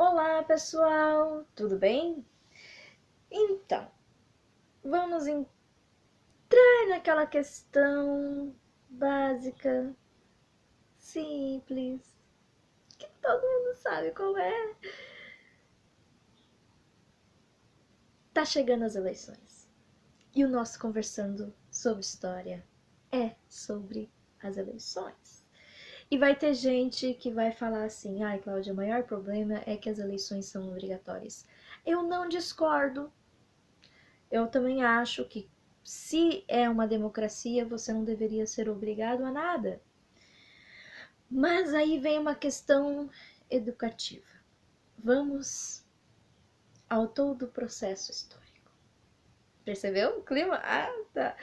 Olá, pessoal, tudo bem? Então, vamos entrar naquela questão básica, simples, que todo mundo sabe qual é. Tá chegando as eleições. E o nosso conversando sobre história é sobre as eleições. E vai ter gente que vai falar assim: ai, Cláudia, o maior problema é que as eleições são obrigatórias. Eu não discordo. Eu também acho que se é uma democracia, você não deveria ser obrigado a nada. Mas aí vem uma questão educativa. Vamos ao todo o processo histórico. Percebeu o clima? Ah, tá.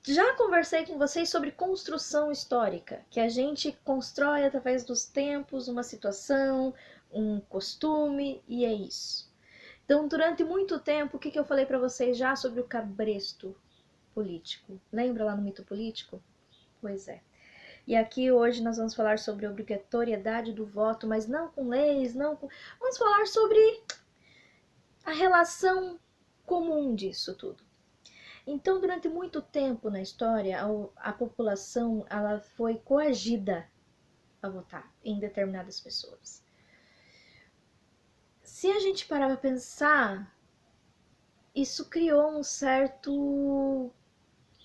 Já conversei com vocês sobre construção histórica, que a gente constrói através dos tempos uma situação, um costume, e é isso. Então, durante muito tempo, o que eu falei para vocês já sobre o cabresto político? Lembra lá no mito político? Pois é. E aqui hoje nós vamos falar sobre a obrigatoriedade do voto, mas não com leis, não com... Vamos falar sobre a relação comum disso tudo. Então, durante muito tempo na história, a população ela foi coagida a votar em determinadas pessoas. Se a gente parar para pensar, isso criou um certo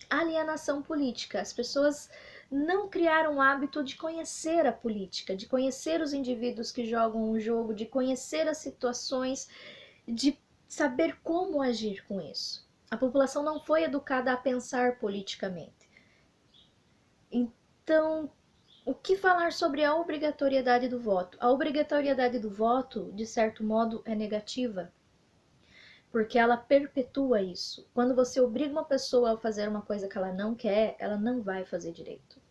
alienação política. As pessoas não criaram o hábito de conhecer a política, de conhecer os indivíduos que jogam o jogo, de conhecer as situações, de saber como agir com isso. A população não foi educada a pensar politicamente. Então, o que falar sobre a obrigatoriedade do voto? A obrigatoriedade do voto, de certo modo, é negativa, porque ela perpetua isso. Quando você obriga uma pessoa a fazer uma coisa que ela não quer, ela não vai fazer direito.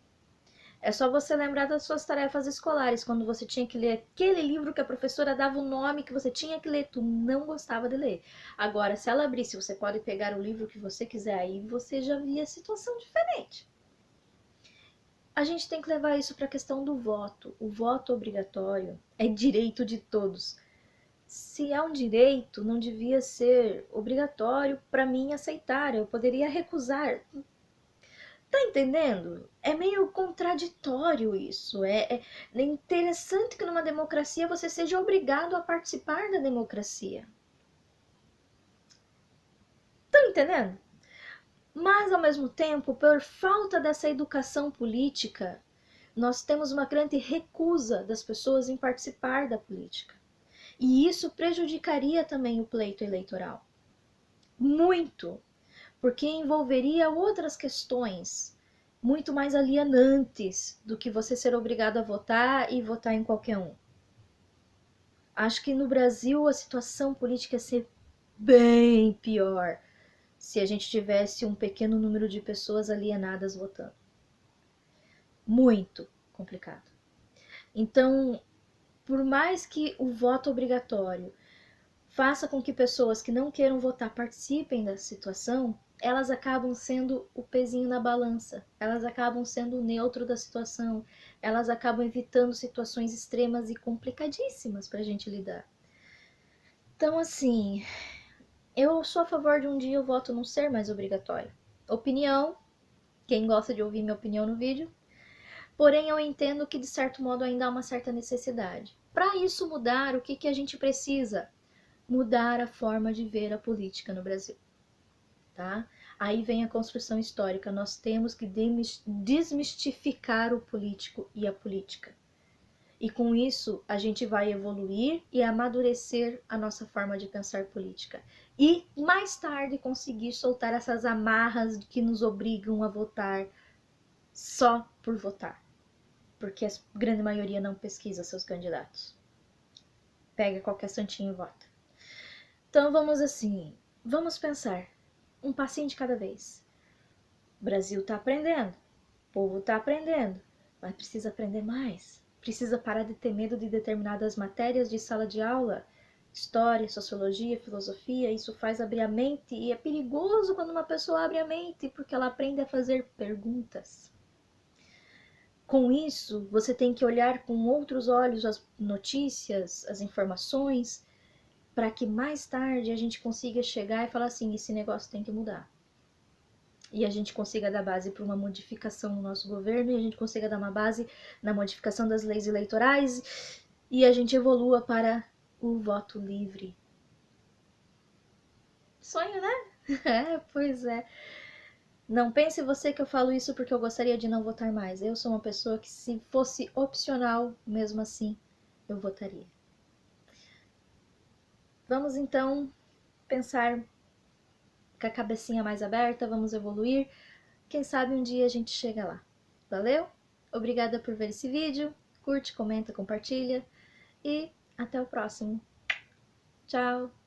É só você lembrar das suas tarefas escolares, quando você tinha que ler aquele livro que a professora dava o nome que você tinha que ler, tu não gostava de ler. Agora, se ela abrisse, você pode pegar o livro que você quiser, aí você já via situação diferente. A gente tem que levar isso para a questão do voto. O voto obrigatório é direito de todos. Se é um direito, não devia ser obrigatório para mim aceitar. Eu poderia recusar. Tá entendendo? É meio contraditório isso. É interessante que numa democracia você seja obrigado a participar da democracia. Tá entendendo? Mas, ao mesmo tempo, por falta dessa educação política, nós temos uma grande recusa das pessoas em participar da política. E isso prejudicaria também o pleito eleitoral. Muito, porque envolveria outras questões muito mais alienantes do que você ser obrigado a votar e votar em qualquer um. Acho que no Brasil a situação política ia ser bem pior se a gente tivesse um pequeno número de pessoas alienadas votando. Muito complicado. Então, por mais que o voto obrigatório faça com que pessoas que não queiram votar participem da situação, elas acabam sendo o pezinho na balança, elas acabam sendo o neutro da situação, elas acabam evitando situações extremas e complicadíssimas para a gente lidar. Então, assim, eu sou a favor de um dia o voto não ser mais obrigatório. Opinião, quem gosta de ouvir minha opinião no vídeo, porém eu entendo que de certo modo ainda há uma certa necessidade. Para isso mudar, o que a gente precisa? Mudar a forma de ver a política no Brasil, tá? Aí vem a construção histórica, nós temos que desmistificar o político e a política. E com isso a gente vai evoluir e amadurecer a nossa forma de pensar política. E mais tarde conseguir soltar essas amarras que nos obrigam a votar só por votar. Porque a grande maioria não pesquisa seus candidatos. Pega qualquer santinho e vota. Então vamos assim, vamos pensar, um passinho de cada vez. O Brasil está aprendendo, o povo está aprendendo, mas precisa aprender mais. Precisa parar de ter medo de determinadas matérias de sala de aula, história, sociologia, filosofia. Isso faz abrir a mente e é perigoso quando uma pessoa abre a mente, porque ela aprende a fazer perguntas. com isso, você tem que olhar com outros olhos as notícias, as informações, para que mais tarde a gente consiga chegar e falar assim, esse negócio tem que mudar. E a gente consiga dar base para uma modificação no nosso governo, e a gente consiga dar uma base na modificação das leis eleitorais, e a gente evolua para o voto livre. Sonho, né? É, pois é. Não pense você que eu falo isso porque eu gostaria de não votar mais. Eu sou uma pessoa que, se fosse opcional, mesmo assim, eu votaria. Vamos então pensar com a cabecinha mais aberta, vamos evoluir. Quem sabe um dia a gente chega lá. Valeu? Obrigada por ver esse vídeo. Curte, comenta, compartilha. E até o próximo. Tchau!